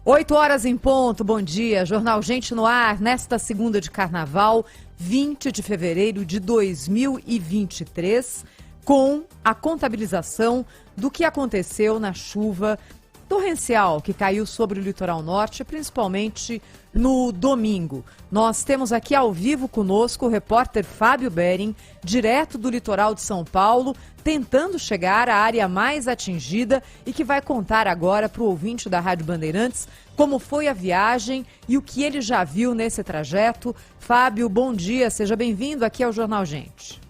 8 horas em ponto, bom dia. Jornal Gente no Ar, nesta segunda de carnaval, 20 de fevereiro de 2023, com a contabilização do que aconteceu na chuva torrencial que caiu sobre o litoral norte, principalmente no domingo. Nós temos aqui ao vivo conosco o repórter Fábio Bering, direto do litoral de São Paulo, tentando chegar à área mais atingida e que vai contar agora para o ouvinte da Rádio Bandeirantes como foi a viagem e o que ele já viu nesse trajeto. Fábio, bom dia, seja bem-vindo aqui ao Jornal Gente.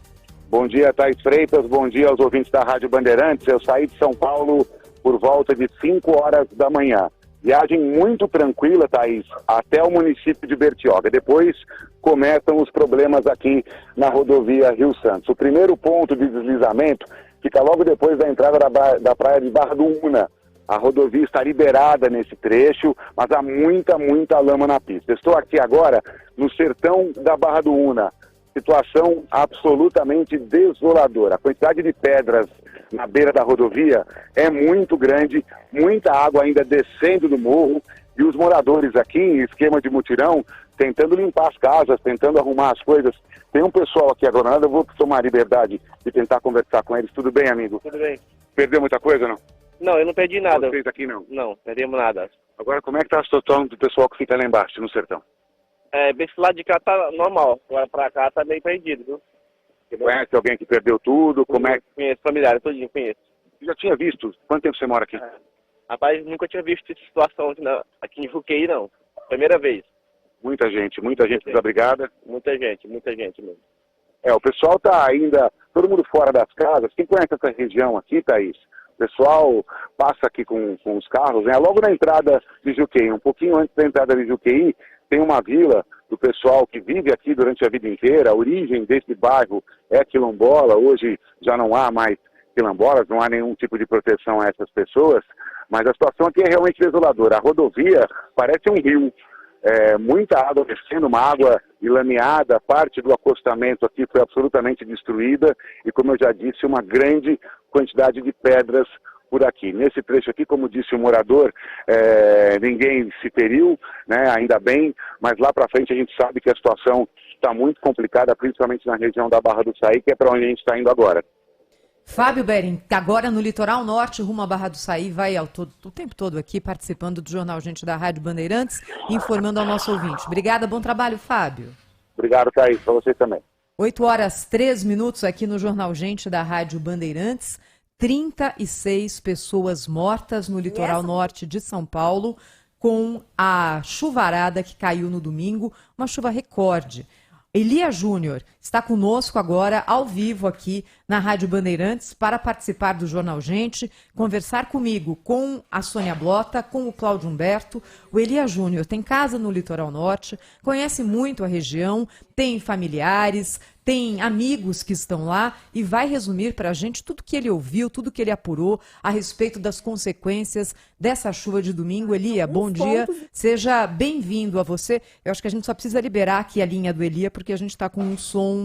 Bom dia, Thaís Freitas, bom dia aos ouvintes da Rádio Bandeirantes. Eu saí de São Paulo por volta de 5 horas da manhã. Viagem muito tranquila, Thaís, até o município de Bertioga. Depois começam os problemas aqui na rodovia Rio Santos. O primeiro ponto de deslizamento fica logo depois da entrada da praia de Barra do Una. A rodovia está liberada nesse trecho, mas há muita lama na pista. Estou aqui agora no sertão da Barra do Una. Situação absolutamente desoladora. A quantidade de pedras na beira da rodovia é muito grande, muita água ainda descendo do morro e os moradores aqui, em esquema de mutirão, tentando limpar as casas, tentando arrumar as coisas. Tem um pessoal aqui agora, eu vou tomar a liberdade de tentar conversar com eles. Tudo bem, amigo? Tudo bem. Perdeu muita coisa, não? Não, eu não perdi nada. Vocês aqui não? Não, perdemos nada. Agora, como é que está a situação do pessoal que fica lá embaixo, no sertão? Desse lado de cá tá normal, agora pra cá tá meio perdido, viu? Você conhece alguém que perdeu tudo? Como é? Conheço, familiares, todinho, conheço. Já tinha visto? Quanto tempo você mora aqui? Rapaz, nunca tinha visto essa situação aqui em Juqueí, não. Primeira vez. Muita gente desabrigada. Muita gente mesmo. O pessoal tá ainda, todo mundo fora das casas. Quem conhece essa região aqui, Thaís? O pessoal passa aqui com os carros, né? Logo na entrada de Juqueí, um pouquinho antes da entrada de Juqueí, tem uma vila do pessoal que vive aqui durante a vida inteira. A origem desse bairro é quilombola. Hoje já não há mais quilombolas, não há nenhum tipo de proteção a essas pessoas, mas a situação aqui é realmente desoladora. A rodovia parece um rio, muita água descendo, uma água ilameada, parte do acostamento aqui foi absolutamente destruída e, como eu já disse, uma grande quantidade de pedras por aqui. Nesse trecho aqui, como disse o morador, ninguém se feriu, né, ainda bem, mas lá para frente a gente sabe que a situação está muito complicada, principalmente na região da Barra do Saí, que é para onde a gente está indo agora. Fábio Bering, agora no litoral norte, rumo à Barra do Saí, vai o tempo todo aqui participando do Jornal Gente da Rádio Bandeirantes, informando ao nosso ouvinte. Obrigada, bom trabalho, Fábio. Obrigado, Thaís, para você também. 8h03 aqui no Jornal Gente da Rádio Bandeirantes. 36 pessoas mortas no litoral norte de São Paulo com a chuvarada que caiu no domingo, uma chuva recorde. Elia Júnior está conosco agora, ao vivo aqui na Rádio Bandeirantes, para participar do Jornal Gente, conversar comigo, com a Sônia Blota, com o Cláudio Humberto. O Elia Júnior tem casa no litoral norte, conhece muito a região, tem familiares, tem amigos que estão lá e vai resumir para a gente tudo que ele ouviu, tudo que ele apurou a respeito das consequências dessa chuva de domingo. Elia, bom dia, seja bem-vindo a você. Eu acho que a gente só precisa liberar aqui a linha do Elia, porque a gente está com um som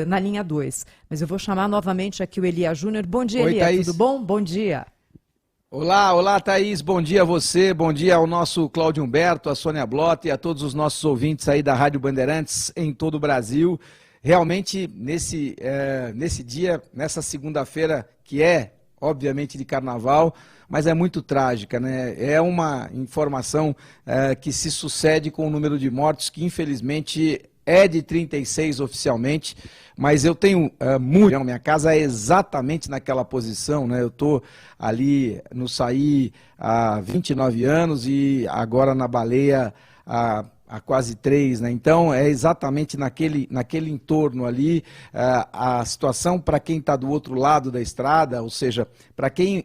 na linha 2. Mas eu vou chamar novamente aqui o Elia Júnior. Bom dia, Elia, Thaís. Tudo bom? Bom dia. Olá, Thaís, bom dia a você, bom dia ao nosso Cláudio Humberto, a Sônia Blota e a todos os nossos ouvintes aí da Rádio Bandeirantes em todo o Brasil. Realmente, nesse dia, nessa segunda-feira, que é, obviamente, de carnaval, mas é muito trágica, né? É uma informação que se sucede com o número de mortos, que infelizmente é de 36 oficialmente, mas eu tenho muito. Minha casa é exatamente naquela posição, né? Eu estou ali no Saí há 29 anos e agora na Baleia há quase 3, né? Então é exatamente naquele entorno ali. A situação para quem está do outro lado da estrada, ou seja, para quem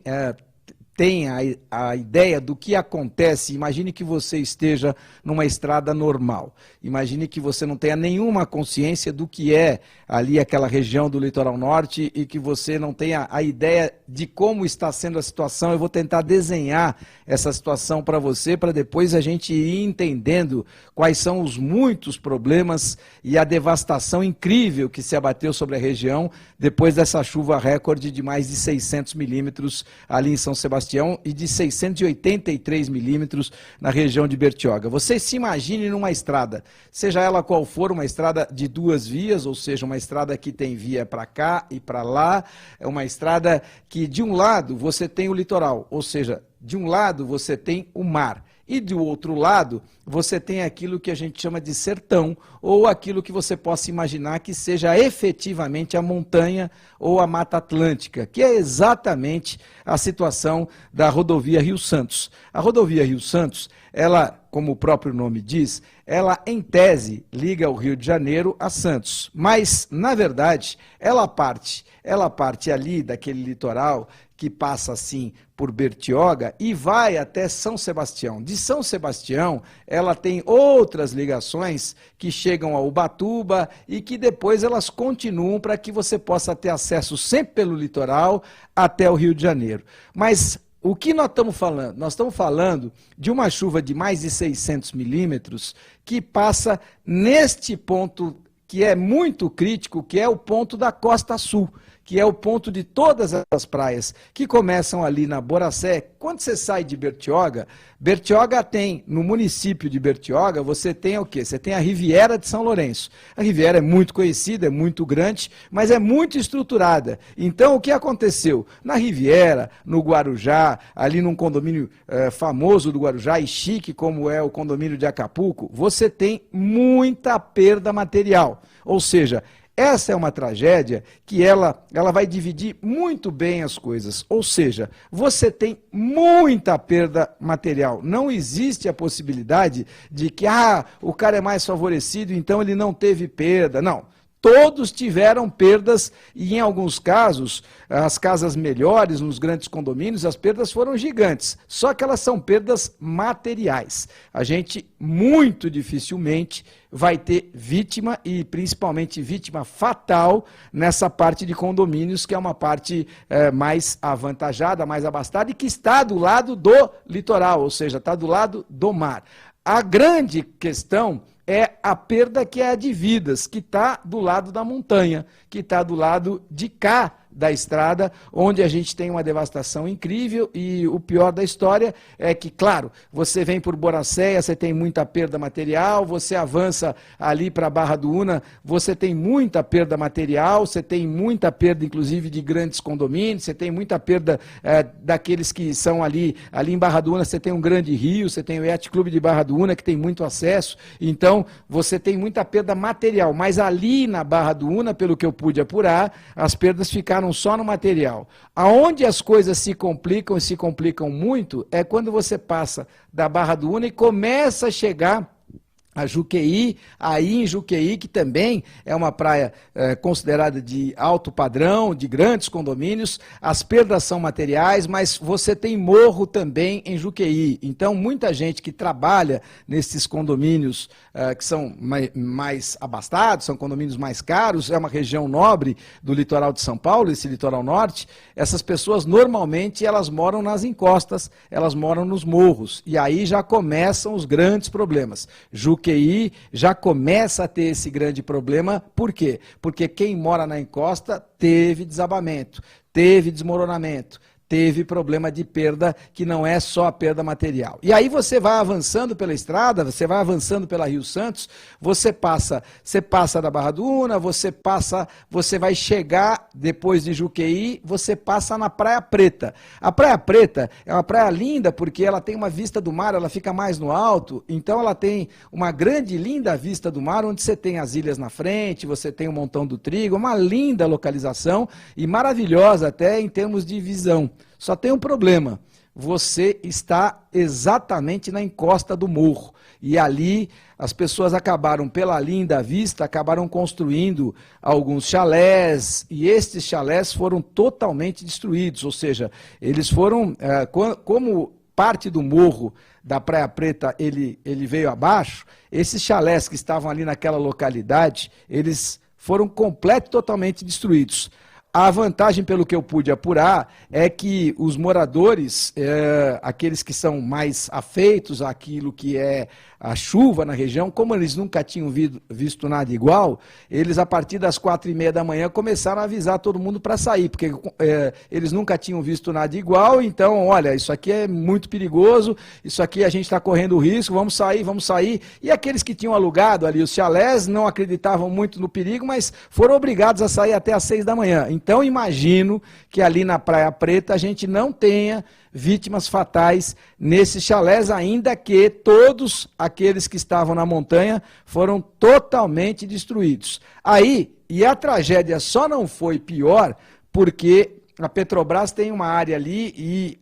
tem a ideia do que acontece, imagine que você esteja numa estrada normal, imagine que você não tenha nenhuma consciência do que é ali aquela região do litoral norte e que você não tenha a ideia de como está sendo a situação. Eu vou tentar desenhar essa situação para você, para depois a gente ir entendendo quais são os muitos problemas e a devastação incrível que se abateu sobre a região depois dessa chuva recorde de mais de 600 milímetros ali em São Sebastião Sebastião e de 683 milímetros na região de Bertioga. Você se imagine numa estrada, seja ela qual for, uma estrada de 2 vias, ou seja, uma estrada que tem via para cá e para lá, é uma estrada que de um lado você tem o litoral, ou seja, de um lado você tem o mar. E do outro lado, você tem aquilo que a gente chama de sertão, ou aquilo que você possa imaginar que seja efetivamente a montanha ou a Mata Atlântica, que é exatamente a situação da rodovia Rio Santos. A rodovia Rio Santos, ela, como o próprio nome diz, ela em tese liga o Rio de Janeiro a Santos, mas na verdade ela parte ali daquele litoral que passa assim por Bertioga e vai até São Sebastião. De São Sebastião, ela tem outras ligações que chegam a Ubatuba e que depois elas continuam para que você possa ter acesso sempre pelo litoral até o Rio de Janeiro. Mas o que nós estamos falando? Nós estamos falando de uma chuva de mais de 600 milímetros que passa neste ponto que é muito crítico, que é o ponto da Costa Sul, que é o ponto de todas as praias, que começam ali na Boracé. Quando você sai de Bertioga, Bertioga tem, no município de Bertioga, você tem o quê? Você tem a Riviera de São Lourenço. A Riviera é muito conhecida, é muito grande, mas é muito estruturada. Então, o que aconteceu? Na Riviera, no Guarujá, ali num condomínio famoso do Guarujá e chique, como é o condomínio de Acapulco, você tem muita perda material. Ou seja, essa é uma tragédia que ela vai dividir muito bem as coisas. Ou seja, você tem muita perda material. Não existe a possibilidade de que o cara é mais favorecido, então ele não teve perda. Não. Todos tiveram perdas e, em alguns casos, as casas melhores, nos grandes condomínios, as perdas foram gigantes. Só que elas são perdas materiais. A gente, muito dificilmente, vai ter vítima e, principalmente, vítima fatal nessa parte de condomínios, que é uma parte mais avantajada, mais abastada e que está do lado do litoral, ou seja, está do lado do mar. A grande questão é a perda que é a de vidas, que está do lado da montanha, que está do lado de cá da estrada, onde a gente tem uma devastação incrível e o pior da história é que, claro, você vem por Boracéia, você tem muita perda material, você avança ali para a Barra do Una, você tem muita perda material, você tem muita perda, inclusive, de grandes condomínios, você tem muita perda daqueles que são ali em Barra do Una, você tem um grande rio, você tem o Yacht Clube de Barra do Una, que tem muito acesso, então você tem muita perda material, mas ali na Barra do Una, pelo que eu pude apurar, as perdas ficaram só no material. Aonde as coisas se complicam e se complicam muito é quando você passa da Barra do Una e começa a chegar a Juqueí, aí em Juqueí, que também é uma praia considerada de alto padrão, de grandes condomínios, as perdas são materiais, mas você tem morro também em Juqueí. Então, muita gente que trabalha nesses condomínios que são mais abastados, são condomínios mais caros, é uma região nobre do litoral de São Paulo, esse litoral norte, essas pessoas normalmente elas moram nas encostas, elas moram nos morros, e aí já começam os grandes problemas. Juqueí já começa a ter esse grande problema, por quê? Porque quem mora na encosta teve desabamento, teve desmoronamento, teve problema de perda, que não é só a perda material. E aí você vai avançando pela estrada, você vai avançando pela Rio Santos, você passa da Barra do Una, você vai chegar, depois de Juqueí, você passa na Praia Preta. A Praia Preta é uma praia linda, porque ela tem uma vista do mar, ela fica mais no alto, então ela tem uma grande e linda vista do mar, onde você tem as ilhas na frente, você tem o Montão do Trigo, uma linda localização e maravilhosa até em termos de visão. Só tem um problema, você está exatamente na encosta do morro, e ali as pessoas acabaram, pela linda vista, acabaram construindo alguns chalés, e estes chalés foram totalmente destruídos, ou seja, eles foram, como parte do morro da Praia Preta ele veio abaixo, esses chalés que estavam ali naquela localidade, eles foram totalmente destruídos. A vantagem, pelo que eu pude apurar, é que os moradores, aqueles que são mais afeitos àquilo que é a chuva na região, como eles nunca tinham visto nada igual, eles, a partir das 4h30 da manhã, começaram a avisar todo mundo para sair, porque eles nunca tinham visto nada igual. Então, olha, isso aqui é muito perigoso, isso aqui a gente está correndo risco, vamos sair, vamos sair. E aqueles que tinham alugado ali os chalés não acreditavam muito no perigo, mas foram obrigados a sair até às 6 da manhã. Então, imagino que ali na Praia Preta a gente não tenha vítimas fatais nesses chalés, ainda que todos aqueles que estavam na montanha foram totalmente destruídos. Aí, e a tragédia só não foi pior porque a Petrobras tem uma área ali e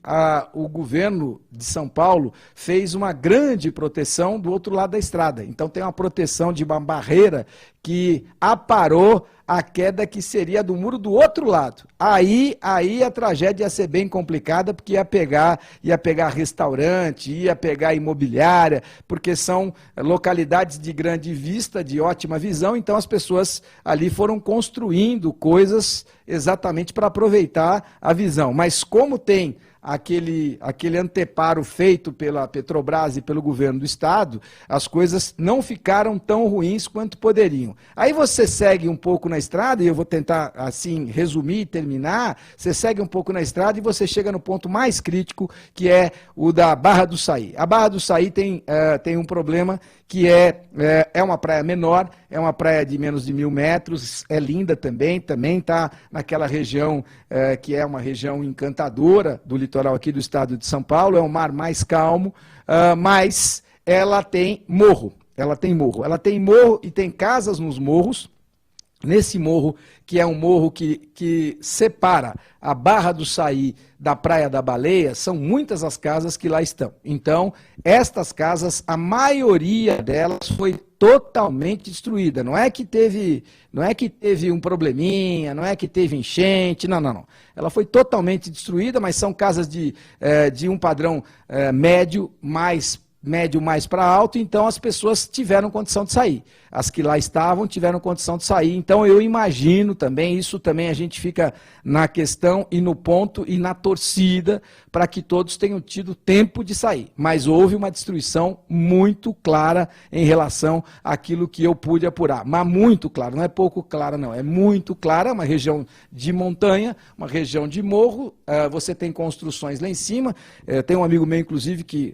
o governo de São Paulo fez uma grande proteção do outro lado da estrada. Então tem uma proteção de uma barreira que aparou a queda que seria do muro do outro lado. Aí a tragédia ia ser bem complicada, porque ia pegar restaurante, ia pegar imobiliária, porque são localidades de grande vista, de ótima visão, então as pessoas ali foram construindo coisas exatamente para aproveitar a visão. Mas como tem aquele anteparo feito pela Petrobras e pelo governo do estado, as coisas não ficaram tão ruins quanto poderiam. Aí você segue um pouco na estrada, e eu vou tentar assim resumir e terminar, você segue um pouco na estrada e você chega no ponto mais crítico, que é o da Barra do Saí. A Barra do Saí tem um problema que é uma praia menor, é uma praia de menos de 1.000 metros, é linda também está naquela região que é uma região encantadora do litoral aqui do estado de São Paulo, é um mar mais calmo, mas ela tem morro, ela tem morro e tem casas nos morros. Nesse morro, que é um morro que separa a Barra do Saí da Praia da Baleia, são muitas as casas que lá estão. Então, estas casas, a maioria delas foi totalmente destruída. Não é que teve um probleminha, não é que teve enchente, não. Ela foi totalmente destruída, mas são casas de um padrão médio mais para alto, então as pessoas tiveram condição de sair. As que lá estavam tiveram condição de sair. Então eu imagino também, isso também a gente fica na questão e no ponto e na torcida para que todos tenham tido tempo de sair. Mas houve uma destruição muito clara em relação àquilo que eu pude apurar. Mas muito clara, não é pouco clara não, é muito clara, é uma região de montanha, uma região de morro, você tem construções lá em cima, tem um amigo meu inclusive que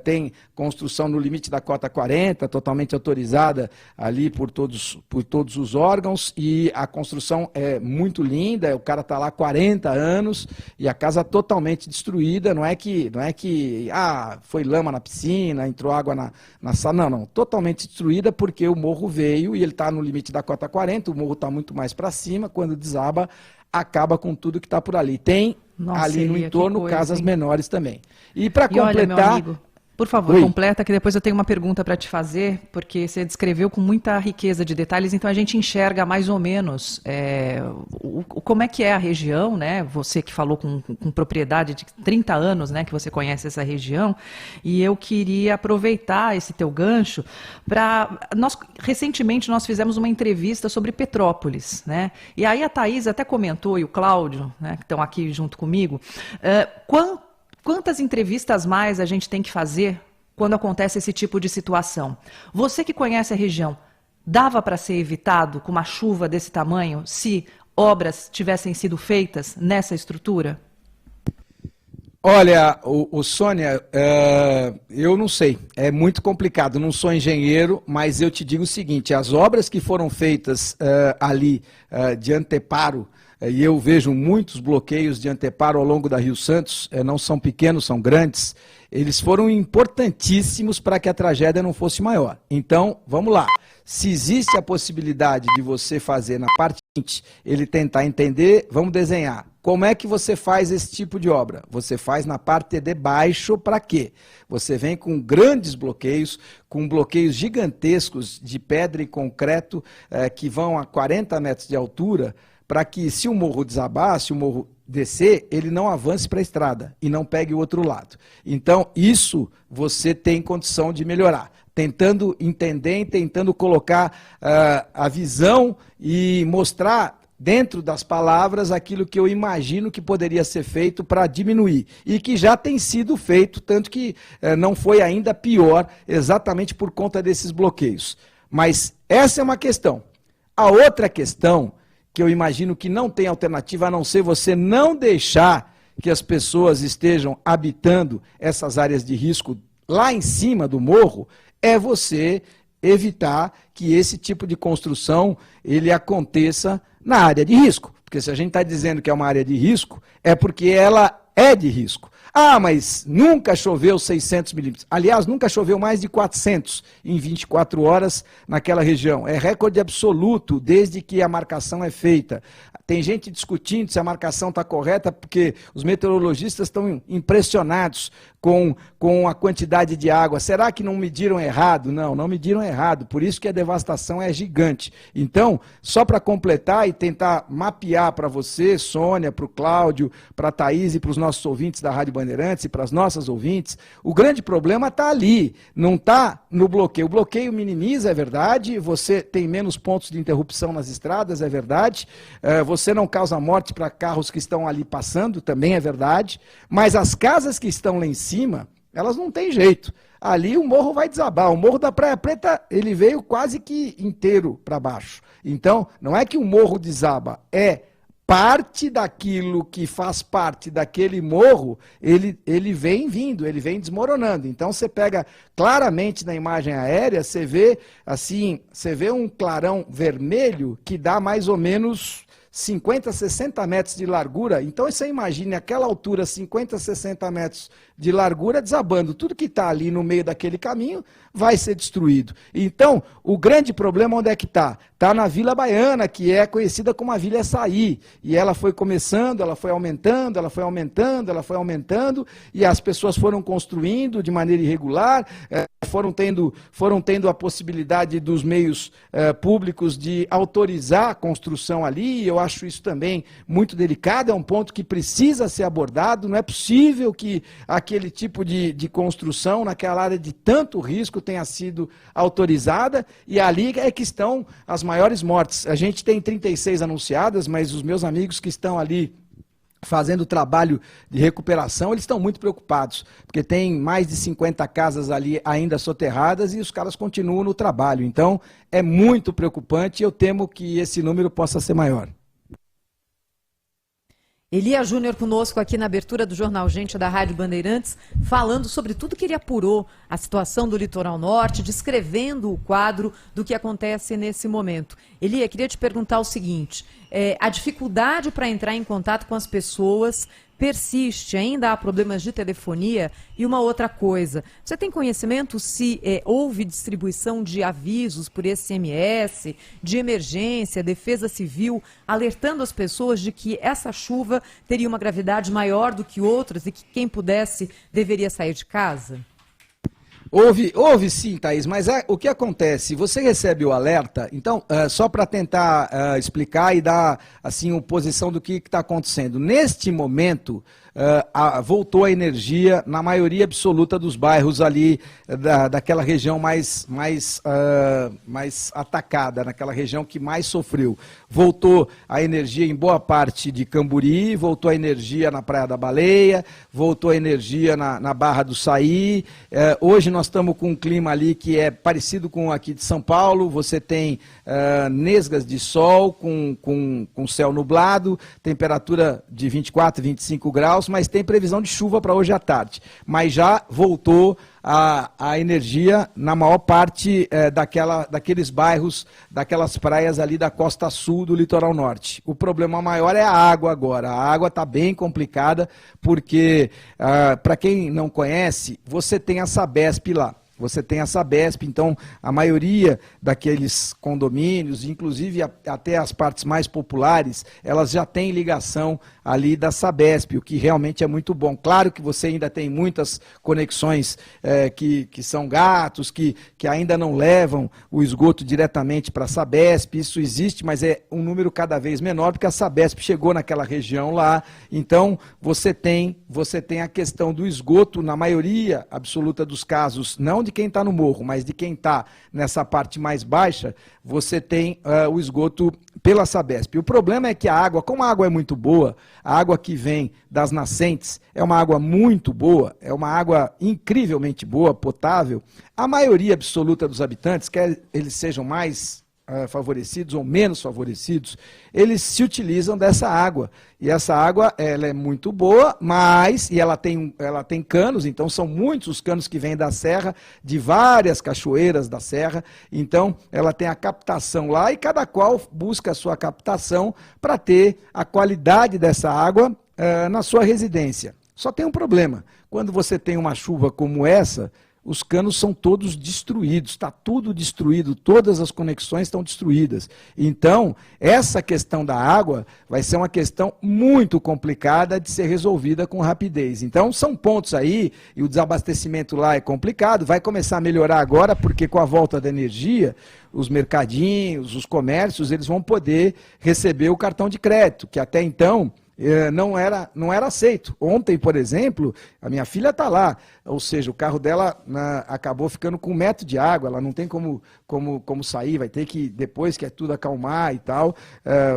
tem construção no limite da cota 40, totalmente autorizada ali por todos os órgãos, e a construção é muito linda, o cara está lá há 40 anos, e a casa totalmente destruída, não é que foi lama na piscina, entrou água na sala, não, totalmente destruída porque o morro veio e ele está no limite da cota 40, o morro está muito mais para cima, quando desaba, acaba com tudo que está por ali. Tem ali no entorno casas menores também. E para completar... Por favor, Oi. Completa, que depois eu tenho uma pergunta para te fazer, porque você descreveu com muita riqueza de detalhes, então a gente enxerga mais ou menos como é que é a região, né? Você que falou com propriedade de 30 anos, né, que você conhece essa região, e eu queria aproveitar esse teu gancho para... Recentemente nós fizemos uma entrevista sobre Petrópolis, né? E aí a Thaís até comentou, e o Cláudio, né, que estão aqui junto comigo, quantas entrevistas mais a gente tem que fazer quando acontece esse tipo de situação? Você que conhece a região, dava para ser evitado com uma chuva desse tamanho se obras tivessem sido feitas nessa estrutura? Olha, Sônia, eu não sei, é muito complicado, não sou engenheiro, mas eu te digo o seguinte, as obras que foram feitas ali de anteparo, e eu vejo muitos bloqueios de anteparo ao longo da Rio Santos, não são pequenos, são grandes, eles foram importantíssimos para que a tragédia não fosse maior. Então, vamos lá, se existe a possibilidade de você fazer na parte seguinte, ele tentar entender, vamos desenhar. Como é que você faz esse tipo de obra? Você faz na parte de baixo para quê? Você vem com grandes bloqueios, com bloqueios gigantescos de pedra e concreto que vão a 40 metros de altura, para que se o morro desabar, se o morro descer, ele não avance para a estrada e não pegue o outro lado. Então, isso você tem condição de melhorar, tentando entender, tentando colocar a visão e mostrar dentro das palavras, aquilo que eu imagino que poderia ser feito para diminuir. E que já tem sido feito, tanto que não foi ainda pior, exatamente por conta desses bloqueios. Mas essa é uma questão. A outra questão, que eu imagino que não tem alternativa, a não ser você não deixar que as pessoas estejam habitando essas áreas de risco lá em cima do morro, é você evitar que esse tipo de construção ele aconteça na área de risco. Porque se a gente está dizendo que é uma área de risco, é porque ela é de risco. Ah, mas nunca choveu 600 milímetros. Aliás, nunca choveu mais de 400 em 24 horas naquela região. É recorde absoluto desde que a marcação é feita. Tem gente discutindo se a marcação está correta, porque os meteorologistas estão impressionados com a quantidade de água. Será que não mediram errado? Não, não mediram errado. Por isso que a devastação é gigante. Então, só para completar e tentar mapear para você, Sônia, para o Cláudio, para a Thaís e para os nossos ouvintes da Rádio Bandeirantes e para as nossas ouvintes, o grande problema está ali, não está no bloqueio. O bloqueio minimiza, é verdade, você tem menos pontos de interrupção nas estradas, é verdade, você não causa morte para carros que estão ali passando, também é verdade, mas as casas que estão lá em cima, elas não têm jeito. Ali o morro vai desabar. O morro da Praia Preta, ele veio quase que inteiro para baixo. Então, não é que o morro desaba, é parte daquilo que faz parte daquele morro, ele vem vindo, ele vem desmoronando. Então, você pega claramente na imagem aérea, você vê assim, você vê um clarão vermelho que dá mais ou menos 50, 60 metros de largura. Então você imagine aquela altura, 50, 60 metros de largura, desabando. Tudo que está ali no meio daquele caminho vai ser destruído. Então, o grande problema onde é que está? Está na Vila Baiana, que é conhecida como a Vila Açaí. E ela foi começando, ela foi aumentando, ela foi aumentando, ela foi aumentando, e as pessoas foram construindo de maneira irregular, foram tendo a possibilidade dos meios públicos de autorizar a construção ali. Eu acho isso também muito delicado, é um ponto que precisa ser abordado. Não é possível que aquele tipo de construção, naquela área de tanto risco, tenha sido autorizada, e ali é que estão as maiores mortes. A gente tem 36 anunciadas, mas os meus amigos que estão ali fazendo trabalho de recuperação, eles estão muito preocupados, porque tem mais de 50 casas ali ainda soterradas e os caras continuam no trabalho. Então, é muito preocupante e eu temo que esse número possa ser maior. Elia Júnior conosco aqui na abertura do Jornal Gente da Rádio Bandeirantes, falando sobre tudo que ele apurou, a situação do litoral norte, descrevendo o quadro do que acontece nesse momento. Elia, queria te perguntar o seguinte, a dificuldade para entrar em contato com as pessoas persiste, ainda há problemas de telefonia? E uma outra coisa, você tem conhecimento se houve distribuição de avisos por SMS, de emergência, defesa civil, alertando as pessoas de que essa chuva teria uma gravidade maior do que outras e que quem pudesse deveria sair de casa? Houve sim, Thaís, mas o que acontece? Você recebe o alerta, então, só para tentar explicar e dar assim, a posição do que está acontecendo. Neste momento, voltou a energia na maioria absoluta dos bairros ali, daquela região mais atacada, naquela região que mais sofreu. Voltou a energia em boa parte de Camburi, voltou a energia na Praia da Baleia, voltou a energia na Barra do Saí. Hoje nós estamos com um clima ali que é parecido com aqui de São Paulo. Você tem nesgas de sol com céu nublado, temperatura de 24, 25 graus, mas tem previsão de chuva para hoje à tarde. Mas já voltou a energia na maior parte daqueles bairros, daquelas praias ali da costa sul do litoral norte. O problema maior é a água agora. A água está bem complicada porque, para quem não conhece, você tem a Sabesp lá. Você tem a Sabesp, então a maioria daqueles condomínios, inclusive até as partes mais populares, elas já têm ligação ali da Sabesp, o que realmente é muito bom. Claro que você ainda tem muitas conexões que são gatos, que ainda não levam o esgoto diretamente para a Sabesp, isso existe, mas é um número cada vez menor, porque a Sabesp chegou naquela região lá, então você tem a questão do esgoto, na maioria absoluta dos casos, não de de quem está no morro, mas de quem está nessa parte mais baixa, você tem o esgoto pela Sabesp. O problema é que a água, como a água é muito boa, a água que vem das nascentes é uma água muito boa, é uma água incrivelmente boa, potável. A maioria absoluta dos habitantes, quer eles sejam mais favorecidos ou menos favorecidos, eles se utilizam dessa água. E essa água, ela é muito boa, mas, e ela tem canos, então são muitos os canos que vêm da serra, de várias cachoeiras da serra, então ela tem a captação lá e cada qual busca a sua captação para ter a qualidade dessa água na sua residência. Só tem um problema, quando você tem uma chuva como essa, os canos são todos destruídos, está tudo destruído, todas as conexões estão destruídas. Então, essa questão da água vai ser uma questão muito complicada de ser resolvida com rapidez. Então, são pontos aí, e o desabastecimento lá é complicado, vai começar a melhorar agora, porque com a volta da energia, os mercadinhos, os comércios, eles vão poder receber o cartão de crédito, que até então não era aceito. Ontem, por exemplo, a minha filha está lá, ou seja, o carro dela acabou ficando com 1 metro de água, ela não tem como sair, vai ter que, depois que é tudo acalmar e tal,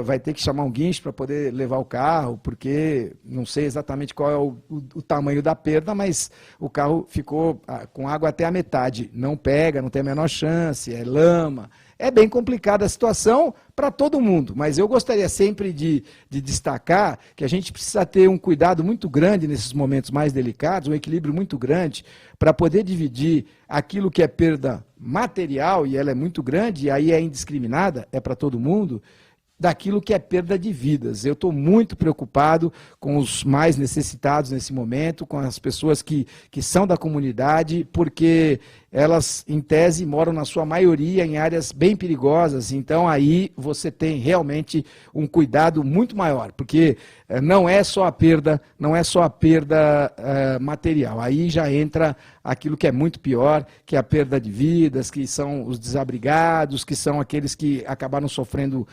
vai ter que chamar um guincho para poder levar o carro, porque não sei exatamente qual é o tamanho da perda, mas o carro ficou com água até a metade, não pega, não tem a menor chance, é lama. É bem complicada a situação para todo mundo, mas eu gostaria sempre de destacar que a gente precisa ter um cuidado muito grande nesses momentos mais delicados, um equilíbrio muito grande, para poder dividir aquilo que é perda material, e ela é muito grande, e aí é indiscriminada, é para todo mundo, daquilo que é perda de vidas. Eu estou muito preocupado com os mais necessitados nesse momento, com as pessoas que são da comunidade, porque elas, em tese, moram na sua maioria em áreas bem perigosas, então aí você tem realmente um cuidado muito maior, porque não é só a perda material, aí já entra aquilo que é muito pior, que é a perda de vidas, que são os desabrigados, que são aqueles que acabaram sofrendo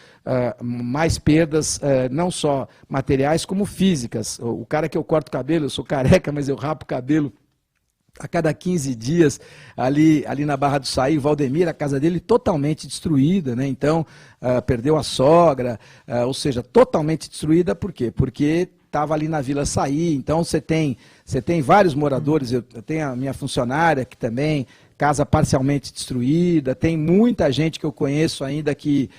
mais perdas, não só materiais, como físicas. O cara que eu corto cabelo, eu sou careca, mas eu rapo o cabelo a cada 15 dias, ali na Barra do Saí, o Valdemir, a casa dele totalmente destruída, né? Então, perdeu a sogra, ou seja, totalmente destruída, por quê? Porque estava ali na Vila Saí, então você tem vários moradores, eu tenho a minha funcionária que também, casa parcialmente destruída, tem muita gente que eu conheço ainda que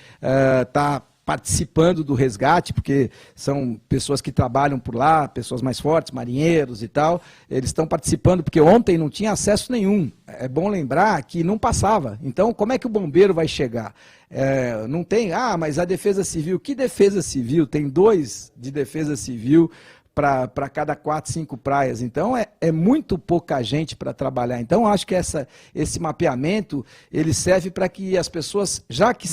está participando do resgate, porque são pessoas que trabalham por lá, pessoas mais fortes, marinheiros e tal, eles estão participando, porque ontem não tinha acesso nenhum. É bom lembrar que não passava. Então, como é que o bombeiro vai chegar? Não tem, mas a Defesa Civil, que Defesa Civil? Tem 2 de Defesa Civil para cada 4, 5 praias. Então, é muito pouca gente para trabalhar. Então, acho que esse mapeamento, ele serve para que as pessoas, já que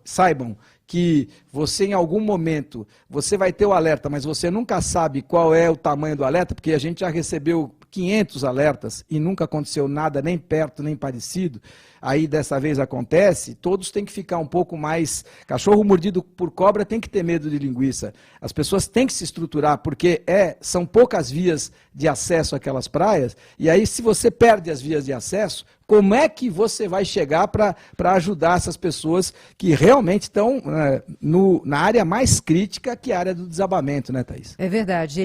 saibam que você em algum momento, você vai ter o alerta, mas você nunca sabe qual é o tamanho do alerta, porque a gente já recebeu 500 alertas e nunca aconteceu nada, nem perto, nem parecido, aí dessa vez acontece, todos têm que ficar um pouco mais... Cachorro mordido por cobra tem que ter medo de linguiça. As pessoas têm que se estruturar, porque são poucas vias de acesso àquelas praias, e aí se você perde as vias de acesso, como é que você vai chegar para ajudar essas pessoas que realmente estão na área mais crítica, que é a área do desabamento, né, Thaís? É verdade.